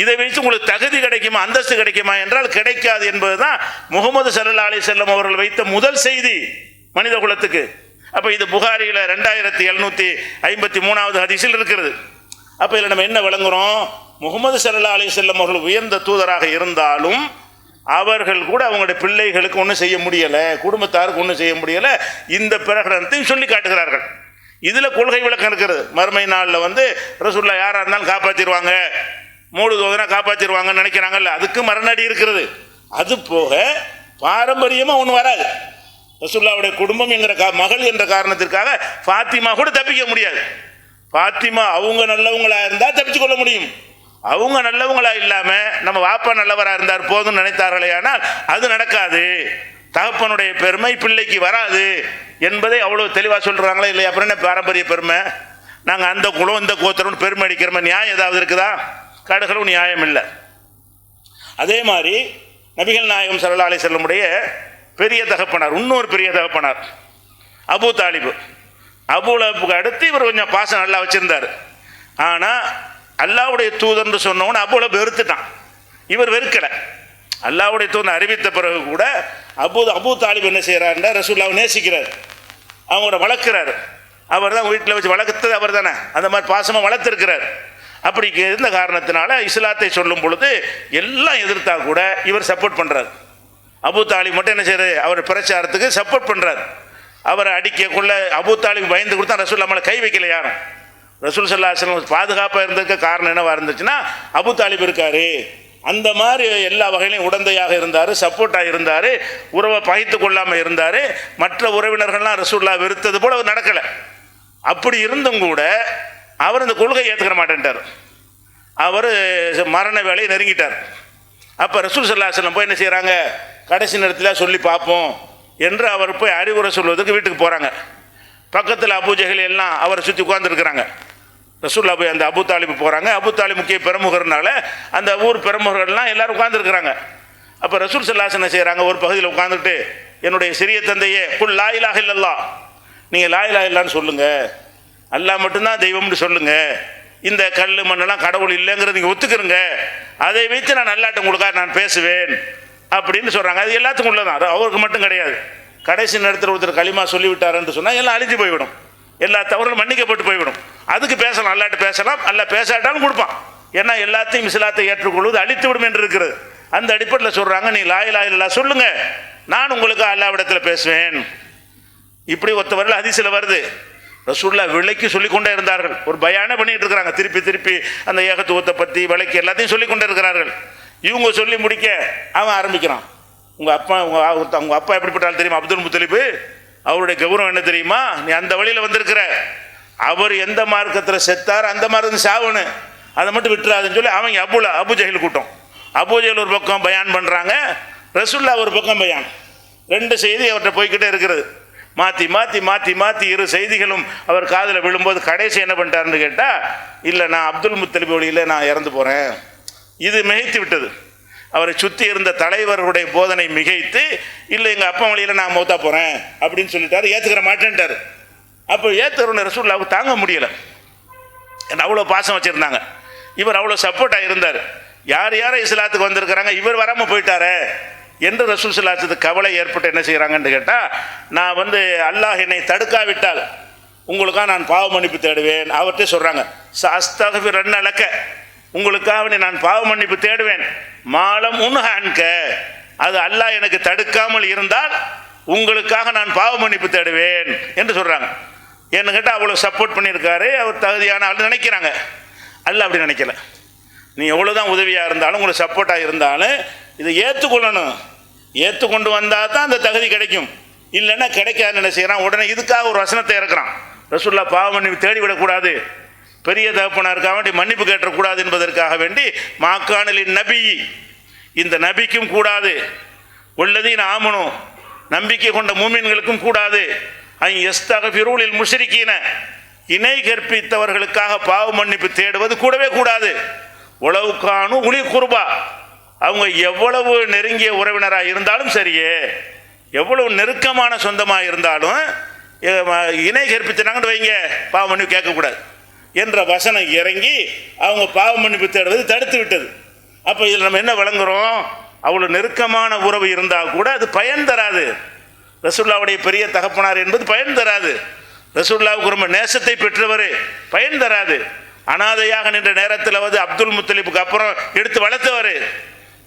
இதை வைத்து உங்களுக்கு தகுதி கிடைக்குமா, அந்தஸ்து கிடைக்குமா என்றால் கிடைக்காது என்பது தான் முகமது ஸல்லல்லாஹு அலைஹி வஸல்லம் அவர்கள் வைத்த முதல் செய்தி மனித குலத்துக்கு. அப்போ இது புகாரியில் 2753வது ஹதீஸில் இருக்கிறது. அப்போ இதில் நம்ம என்ன விளங்குறோம், முகமது ஸல்லல்லாஹு அலைஹி வஸல்லம் அவர்கள் உயர்ந்த தூதராக இருந்தாலும் அவர்கள் கூட அவங்களுடைய பிள்ளைகளுக்கு ஒன்றும் செய்ய முடியலை, குடும்பத்தாருக்கு ஒன்றும் செய்ய முடியலை. இந்த பிரகடனத்தையும் சொல்லி காட்டுகிறார்கள். இதில் கொள்கை விளக்கம் இருக்கிறது. மறுமை நாளில் வந்து ரசூலுல்லாஹ் யாராக இருந்தாலும் காப்பாற்றிடுவாங்க, மூடுதோதனா காப்பாற்றிடுவாங்கன்னு நினைக்கிறாங்கல்ல, அதுக்கு மரணடி இருக்கிறது. அது போக பாரம்பரியமாக ஒன்றும் வராது. ரசூலுல்லாஹ்வுடைய குடும்பம் என்கிற மகள் என்ற காரணத்திற்காக ஃபாத்திமா கூட தப்பிக்க முடியாது. ஃபாத்திமா அவங்க நல்லவங்களாக இருந்தால் தப்பிச்சு கொள்ள முடியும். அவங்க நல்லவங்களா இல்லாமல் நம்ம வாப்பா நல்லவராக இருந்தார் போதும்னு நினைத்தார்களே, ஆனால் அது நடக்காது. தகப்பனுடைய பெருமை பிள்ளைக்கு வராது என்பதை அவ்வளோ தெளிவாக சொல்கிறாங்களே இல்லையா? அப்புறம் என்ன பாரம்பரிய பெருமை? நாங்கள் அந்த குலம் இந்த கோத்திரம்னு பெருமை அடிக்கிறோமே, நியாயம் ஏதாவது இருக்குதா? கடுகளும் நியாயம் இல்லை. அதே மாதிரி நபிகள் நாயகம் ஸல்லல்லாஹு அலைஹி வஸல்லமுடைய பெரிய தகப்பனார், இன்னொரு பெரிய தகப்பனார் அபூ தாலிப். அபூ லஹபுக்கு அடுத்து இவர் கொஞ்சம் பாசம் நல்லா வச்சுருந்தார். ஆனால் அல்லாஹ்வுடைய தூதர்னு சொன்னவொன்னு அபூ லஹப் வெறுத்துட்டான். இவர் வெறுக்கலை. அல்லாஹ்வுடைய தூதர் அறிவித்த பிறகு கூட அபூ தாலிப் என்ன செய்கிறாருன்னா, ரசூலுல்லாஹ்வை நேசிக்கிறார், அவங்களோட வளர்க்குறாரு. அவர் தான் வீட்டில் வச்சு வளர்த்தது அவர் தானே, அந்த மாதிரி பாசமாக வளர்த்துருக்கிறார். அப்படி இருந்த காரணத்தினால இஸ்லாத்தை சொல்லும் பொழுது எல்லாம் எதிர்த்தா கூட இவர் சப்போர்ட் பண்ணுறார். அபூ தாலிப் மட்டும் என்ன செய்யறாரு, அவர் பிரச்சாரத்துக்கு சப்போர்ட் பண்ணுறார். அவரை அடிக்கக்குள்ள அபூ தாலிப் பயந்து கொடுத்தா ரசூல் நம்மளை கை வைக்கல யாரும். ரசூல் ஸல்லல்லாஹு அலைஹி வஸல்லம் பாதுகாப்பாக இருந்திருக்க காரணம் என்னவா இருந்துச்சுன்னா, அபூ தாலிப் இருக்காரு, அந்த மாதிரி எல்லா வகையிலையும் உடந்தையாக இருந்தார், சப்போர்ட்டாக இருந்தார், உறவை பகைத்து கொள்ளாமல் இருந்தார். மற்ற உறவினர்கள்லாம் ரசூலுல்லாஹ் வெறுத்தது போல் அவர் நடக்கலை. அப்படி இருந்தும் கூட அவர் இந்த கொள்கையை ஏற்றுக்கிற மாட்டேன்ட்டார். அவர் மரண வேலையை நெருங்கிட்டார். அப்போ ரசூல் ஸல்லல்லாஹு அலைஹி வஸல்லம் போய் என்ன செய்கிறாங்க, கடைசி நேரத்தில் சொல்லி பார்ப்போம் என்று அவர் போய் அறிவுரை சொல்வதற்கு வீட்டுக்கு போகிறாங்க. பக்கத்தில் அபூ ஜஹல் எல்லாம் அவரை சுற்றி உட்கார்ந்துருக்கிறாங்க. ரசூலுல்லாஹ் போய் அந்த அபூ தாலிப் போகிறாங்க. அபூ தாலிப் முக்கிய பிரமுகர்னால அந்த ஊர் பிரமுகர்கள்லாம் எல்லோரும் உட்கார்ந்துருக்கிறாங்க. அப்போ ரசூல் ஸல்லல்லாஹு அலைஹி வஸல்லம் என்ன செய்கிறாங்க, ஒரு பகுதியில் உட்காந்துட்டு, என்னுடைய சிறிய தந்தையே குல் லா இலாஹ இல்லல்லாஹ், நீங்கள் லா இலாஹ இல்லல்லாஹ்னு சொல்லுங்கள், அல்லாஹ் மட்டும்தான் தெய்வம்னு சொல்லுங்கள், இந்த கல் மண்ணெல்லாம் கடவுள் இல்லைங்கிறத நீங்கள் ஒத்துக்கிறங்க, அதை வைத்து நான் அல்லாஹ்ட்ட உங்களுக்காக நான் பேசுவேன் அப்படின்னு சொல்கிறாங்க. அது எல்லாத்துக்கும் உள்ளதான், அது அவருக்கு மட்டும் கிடையாது. கடைசி நேரத்தில் ஒருத்தர் களிமா சொல்லிவிட்டாருன்னு சொன்னால் எல்லாம் அழிஞ்சு போய்விடும், எல்லா தவறுகளும் மன்னிக்கப்பட்டு போய்விடும். அதுக்கு பேசலாம், அல்லாஹ்ட்ட பேசலாம், அல்லாஹ் பேசாட்டாலும் கொடுப்பான். ஏன்னா எல்லாத்தையும் இஸ்லாத்தை ஏற்றுக்கொள்வது அழித்து விடும் என்று இருக்கிறது. அந்த அடிப்படையில் சொல்கிறாங்க, நீ லா இலாஹ இல்லல்லாஹ் சொல்லுங்க, நான் உங்களுக்கு அல்லாஹ்விடத்தில் பேசுவேன். இப்படி ஒருத்தவர்கள் ஹதீஸில் வருது. ரசூலுல்லாஹ் விலைக்கு சொல்லிக்கொண்டே இருந்தார்கள். ஒரு பயானே பண்ணிட்டு இருக்கிறாங்க, திருப்பி திருப்பி அந்த ஏகத்துவத்தை பற்றி விலைக்கு எல்லாத்தையும் சொல்லிக்கொண்டே இருக்கிறார்கள். இவங்க சொல்லி முடிக்க அவன் ஆரம்பிக்கிறான், உங்கள் அப்பா எப்படிப்பட்டாலும் தெரியுமா, அப்துல் முத்தலிப், அவருடைய கௌரவம் என்ன தெரியுமா, நீ அந்த வழியில் வந்திருக்கிற, அவர் எந்த மார்க்கத்தில் செத்தார் அந்த மார்க்கத்தில் சாவனு, அதை மட்டும் விட்டுறாதுன்னு சொல்லி அவங்க அபூ ஜஹல் கூட்டம். அபூ ஜஹல் ஒரு பக்கம் பயான் பண்ணுறாங்க, ரசூலுல்லாஹ் ஒரு பக்கம் பயான். ரெண்டு செய்தி அவர்கிட்ட போய்கிட்டே இருக்கிறது. மாற்றி மாற்றி மாற்றி மாற்றி இரு செய்திகளும் அவர் காதில் விழும்போது கடைசி என்ன பண்ணிட்டாருன்னு கேட்டால், இல்லை நான் அப்துல் முத்தலிப் வழியில் நான் இறந்து போகிறேன். இது மிகைத்து விட்டது. அவரை சுற்றி இருந்த தலைவர்களுடைய போதனை மிகைத்து, இல்லை எங்கள் அப்பா வழியில் நான் மௌத்தா போகிறேன் அப்படின்னு சொல்லிட்டாரு, ஏற்றுக்கிற மாட்டேன்ட்டார். அப்போ ஏற்றுக்கிறவன ரசூலுல்லாஹ்வுக்கு தாங்க முடியலை, ஏன்னா அவ்வளோ பாசம் வச்சுருந்தாங்க, இவர் அவ்வளோ சப்போர்ட்டாக இருந்தார். யார் யாரை இஸ்லாத்துக்கு வந்திருக்கிறாங்க, இவர் வராமல் போயிட்டாரே என்று ரசூல் ஸல்லல்லாஹு அலைஹி வஸல்லம் கவலை ஏற்பட்டு என்ன செய்கிறாங்கன்னு கேட்டால், நான் அல்லாஹ் என்னை தடுக்காவிட்டால் உங்களுக்காக நான் பாவ மன்னிப்பு தேடுவேன். அவர்கிட்ட சொல்கிறாங்க, அஸ்தக்ஃபிருன் லக, உங்களுக்காக நான் பாவ மன்னிப்பு தேடுவேன், மாலம் உன்ஹான்க, அது அல்லாஹ் எனக்கு தடுக்காமல் இருந்தால் உங்களுக்காக நான் பாவ மன்னிப்பு தேடுவேன் என்று சொல்கிறாங்க. ஏன்னு கேட்டால் அவ்வளோ சப்போர்ட் பண்ணியிருக்காரு, அவர் தகுதியான ஆள் நினைக்கிறாங்க. அல்லாஹ் அப்படி நினைக்கல. நீ எவ்வளோ தான் உதவியாக இருந்தாலும், உங்களுக்கு சப்போர்ட்டாக இருந்தாலும் இதை ஏற்றுக்கொள்ளணும். ஏற்றுக்கொண்டு வந்தால் தான் அந்த தகுதி கிடைக்கும், இல்லைன்னா கிடைக்காதுன்னு என்ன செய்கிறான், உடனே இதுக்காக ஒரு வசனத்தை இறக்குறான். ரசூலுல்லாஹ் பாவ மன்னிப்பு தேடிவிடக்கூடாது, பெரிய தகப்பனாருக்காக வேண்டி மன்னிப்பு கேட்டக்கூடாது என்பதற்காக வேண்டி, மாக்கானலின் நபி, இந்த நபிக்கும் கூடாது, உள்ளதீன் ஆமனும், நம்பிக்கை கொண்ட மூமின்களுக்கும் கூடாது, யஸ்தக்ஃபிரு லில் முஷ்ரிக்கீன, இணை கற்பித்தவர்களுக்காக பாவ மன்னிப்பு தேடுவது கூடவே கூடாது. உலவுக்கானு உலி குர்பா, அவங்க எவ்வளவு நெருங்கிய உறவினராக இருந்தாலும் சரியே, எவ்வளவு நெருக்கமான சொந்தமாக இருந்தாலும் இணை கற்பித்தாங்கன்னு வைங்க, பாவ மன்னிப்பு கேட்கக்கூடாது என்ற வசனம் இறங்கி அவங்க பாவ மன்னிப்பு தேடுவது தடுத்து விட்டது. அப்போ இதில் நம்ம என்ன விளங்குறோம், அவ்வளோ நெருக்கமான உறவு இருந்தால் கூட அது பயன் தராது. ரசூலுல்லாஹ்வுடைய பெரிய தகப்பனார் என்பது பயன் தராது. ரசூலுல்லாஹ்வுக்கு ரொம்ப நேசத்தை பெற்றவர், பயன் தராது. அனாதையாக நின்ற நேரத்தில் அப்துல் முத்தலிப்புக்கு அப்புறம் எடுத்து வளர்த்தவர்,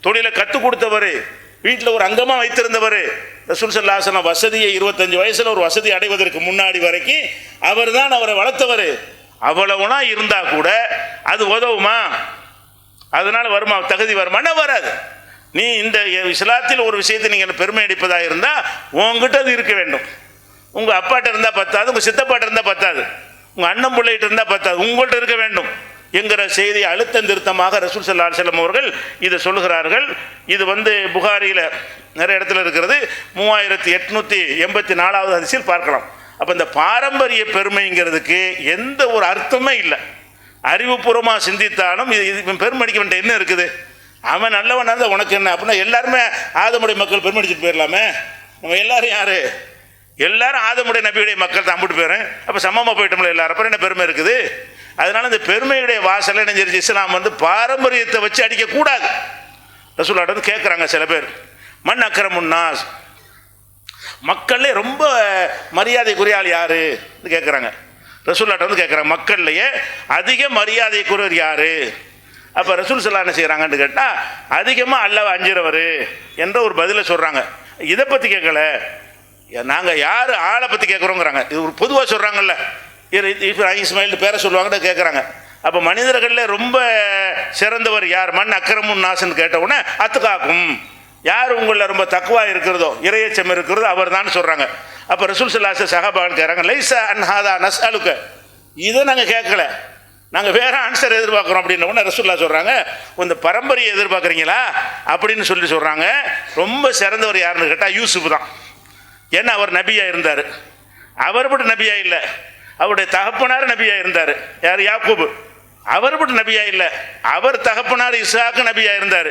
தொழிலை கற்றுக் கொடுத்தவர், வீட்டில் ஒரு அங்கமாக வைத்திருந்தவர். ரசூல் ஸல்லல்லாஹு அலைஹி வஸல்லம் வசதியை 25 வயசில் ஒரு வசதி அடைவதற்கு முன்னாடி வரைக்கும் அவர் தான் அவரை வளர்த்தவர். அவ்வளவுனா இருந்தால் கூட அது உதவுமா? அதனால் வருமா? தகுதி வருமானா? வராது. நீ இந்த இஸ்லாத்தில் ஒரு விஷயத்தை நீங்கள் பெருமை அடிப்பதாக இருந்தால் உங்ககிட்ட அது இருக்க வேண்டும். உங்கள் அப்பாட்ட இருந்தால் பத்தாது, உங்கள் சித்தப்பாட்ட இருந்தால் பத்தாது, உங்கள் அண்ணன் பிள்ளைகிட்ட இருந்தால் பத்தாது, உங்கள்கிட்ட இருக்க வேண்டும் என்கிற செய்தியை அழுத்தம் திருத்தமாக ரசூல் ஸல்லல்லாஹு அலைஹி வஸல்லம் அவர்கள் இதை சொல்லுகிறார்கள். இது புகாரியில் நிறைய இடத்துல இருக்கிறது. 3884வது ஹதீஸில் பார்க்கலாம். அப்போ இந்த பாரம்பரிய பெருமைங்கிறதுக்கு எந்த ஒரு அர்த்தமே இல்லை. அறிவுபூர்வமாக சிந்தித்தாலும் இது பெருமடிக்க வேண்டிய என்ன இருக்குது? அவன் நல்லவன் இருந்தால் உனக்கு என்ன? அப்படின்னா எல்லாருமே ஆதமுடைய மக்கள் பெருமடிச்சுட்டு போயிடலாமே. நம்ம எல்லாரும் யார்? எல்லாரும் ஆதமுடைய நபியுடைய மக்கள் தான். அம்பிட்டு போயிடும். அப்போ சமமாக போயிட்டோம்ல எல்லாரும். அப்புறம் என்ன பெருமை இருக்குது? அதனால் இந்த பெருமையுடைய வாசலை நினைஞ்சிருச்சு. இஸ்லாம் பாரம்பரியத்தை வச்சு அடிக்கக்கூடாது. ரசூலுல்லாஹ் கேட்குறாங்க சில பேர், மன் அக்ரமுன்னாஸ், மக்கள்லே ரொம்ப மரியாதைக்குரிய ஆள் யார் கேட்குறாங்க. ரசூலுல்லாஹ் கேட்குறாங்க, மக்கள்லையே அதிக மரியாதைக்குரியவர் யார்? அப்போ ரசூல் ஸல்லல்லாஹு என்ன செய்கிறாங்கன்னு கேட்டால், அதிகமாக அல்லாஹ்வை அஞ்சுறவர் என்ற ஒரு பதிலை சொல்கிறாங்க. இதை பற்றி கேட்கல, நாங்கள் யார் ஆளை பற்றி கேட்குறோங்கிறாங்க. இது ஒரு பொதுவாக சொல்கிறாங்கல்ல, இஸ்மாயில் பேரை சொல்லுவாங்கன்னு கேட்குறாங்க. அப்போ மனிதர்களில் ரொம்ப சிறந்தவர் யார்? மன் அக்ரமுன் நாஸ்ன்னு கேட்ட உடனே அத்துக்காக்கும், யார் உங்களில் ரொம்ப தக்குவா இருக்கிறதோ, இறையச்சம் இருக்கிறதோ அவர் தான் சொல்கிறாங்க. அப்போ ரசூல் ஸல்லல்லாஹு அலைஹி வஸல்லம் சஹாபாக்கள் கேட்குறாங்க, லைஸா அன்ஹாதா நஸ்அலுக, இதை நாங்கள் கேட்கல, நாங்கள் வேறு ஆன்சர் எதிர்பார்க்குறோம் அப்படின்ன உடனே ரசூலுல்லாஹ் சொல்கிறாங்க, இந்த பரம்பரையை எதிர்பார்க்குறீங்களா அப்படின்னு சொல்கிறாங்க. ரொம்ப சிறந்தவர் யாருன்னு கேட்டால் யூசுப் தான். ஏன்னா அவர் நபியாக இருந்தார். அவர் மட்டும் நபியாக இல்லை, அவருடைய தகப்பனார் நபியாக இருந்தார். யார்? யாக்கூப். அவர் மட்டும் நபியாக இல்லை, அவர் தகப்பனார் இஸ்ஹாக் நபியாக இருந்தார்.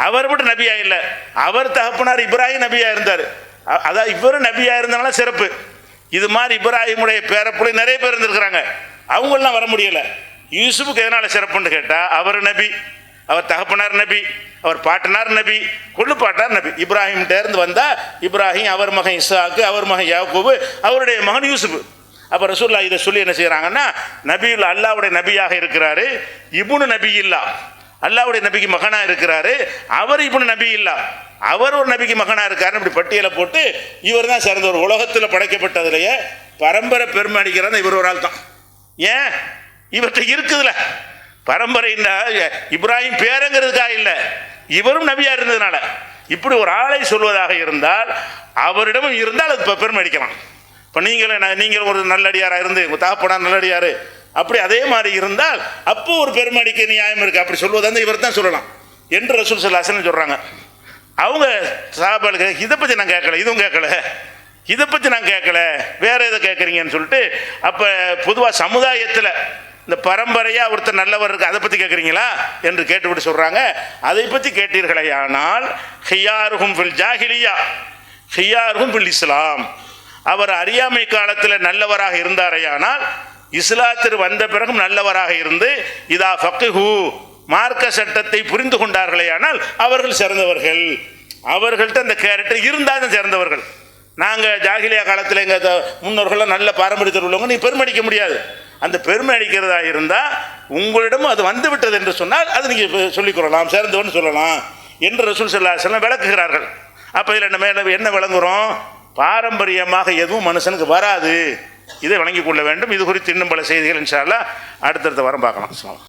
அவர் மட்டும் நபியாக இல்லை, அவர் தகப்பனார் இப்ராஹிம் நபியாக இருந்தார். அதான் இவரும் நபியாக இருந்தனால சிறப்பு. இது மாதிரி இப்ராஹிமுடைய பேரப்புள்ளை நிறைய பேர் இருந்திருக்கிறாங்க, அவங்களெலாம் வர முடியலை. யூசுஃபுக்கு எதனால் சிறப்புன்னு கேட்டால், அவர் நபி, அவர் தகப்பனார் நபி, அவர் பாட்டனார் நபி, கொள்ளுப்பாட்டார் நபி. இப்ராஹிம்கிட்டேருந்து வந்தால் இப்ராஹிம், அவர் மகன் இஸ்ஹாக்கு, அவர் மகன் யாக்கூபு, அவருடைய மகன் யூசுஃப். அப்போ ரசூலுல்லாஹ் இதை சொல்லி என்ன செய்கிறாங்கன்னா, நபியுல் அல்லாஹ்வுடைய நபியாக இருக்கிறாரு, இப்னு நபி இல்லா, அல்லாஹ்வுடைய நபிக்கு மகனாக இருக்கிறாரு, அவர் இப்னு நபி இல்லா, அவர் ஒரு நபிக்கு மகனாக இருக்காருன்னு இப்படி பட்டியலை போட்டு இவர் தான் சிறந்த ஒரு உலகத்தில் படைக்கப்பட்டதுலையே பரம்பரை பெருமை அடிக்கிறார் இவர் ஒரு ஆள் தான். ஏன்? இவர்கிட்ட இருக்குதுல பரம்பரைன்னா இப்ராஹிம் பேரங்கிறதுக்காக இல்லை, இவரும் நபியாக இருந்ததுனால. இப்படி ஒரு ஆளை சொல்வதாக இருந்தால் அவரிடமும் இருந்தால் அது பெருமை அடிக்கலாம். இப்போ நீங்கள் ஒரு நல்லடியாராக இருந்து உங்கள் தகப்பனா நல்லடியார், அப்படி அதே மாதிரி இருந்தால் அப்போ ஒரு பெருமை அடிக்க நியாயம் இருக்குது. அப்படி சொல்வதாக இவர் தான் சொல்லலாம் என்று ரசூல் ஸல்லல்லாஹு அலைஹி வஸல்லம் சொல்கிறாங்க. அவங்க சஹாபாக்களுக்கு இதை பற்றி நான் கேட்கல, இதுவும் கேட்கல, இதை பற்றி நான் கேட்கல, வேறு எதை கேட்குறீங்கன்னு சொல்லிட்டு, அப்போ பொதுவாக சமுதாயத்தில் இந்த பரம்பரையாக ஒருத்தர் நல்லவர் இருக்குது, அதை பற்றி கேட்குறீங்களா என்று கேட்டுவிட்டு சொல்கிறாங்க, அதை பற்றி கேட்டீர்களே ஆனால் ஹியாருஹும் ஃபில் ஜாஹிலியா ஹியாருஹும் ஃபில் இஸ்லாம், அவர் அறியாமை காலத்தில் நல்லவராக இருந்தாரையானால் இஸ்லாத்திற்கு வந்த பிறகும் நல்லவராக இருந்து இதா ஃபக்ஹு மார்க்க சட்டத்தை புரிந்து கொண்டார்களே ஆனால் அவர்கள் சிறந்தவர்கள். அவர்கள்ட்ட அந்த கேரக்டர் இருந்தால் தான் சிறந்தவர்கள். நாங்கள் ஜாகிலியா காலத்தில் எங்கள் முன்னோர்கள்லாம் நல்ல பாரம்பரியத்தில் உள்ளவங்க நீ பெருமை அடிக்க முடியாது. அந்த பெருமை அடிக்கிறதா இருந்தால் உங்களிடமும் அது வந்து விட்டது என்று சொன்னால் அது நீங்கள் சொல்லிக்கொள்ளலாம், சிறந்தவன் சொல்லலாம் என்று ரசூல் ஸல்லல்லாஹு அலைஹி வஸல்லம் விளக்குகிறார்கள். அப்போ இதில் நம்ம என்ன விளங்குறோம்? பாரம்பரியமாக எதுவும் மனுஷனுக்கு வராது, இதை வழங்கிக் கொள்ள வேண்டும். இது குறித்து இன்னும் பல செய்திகள் இன்ஷா அல்லாஹ் அடுத்தடுத்த வாரம் பார்க்கலாம்.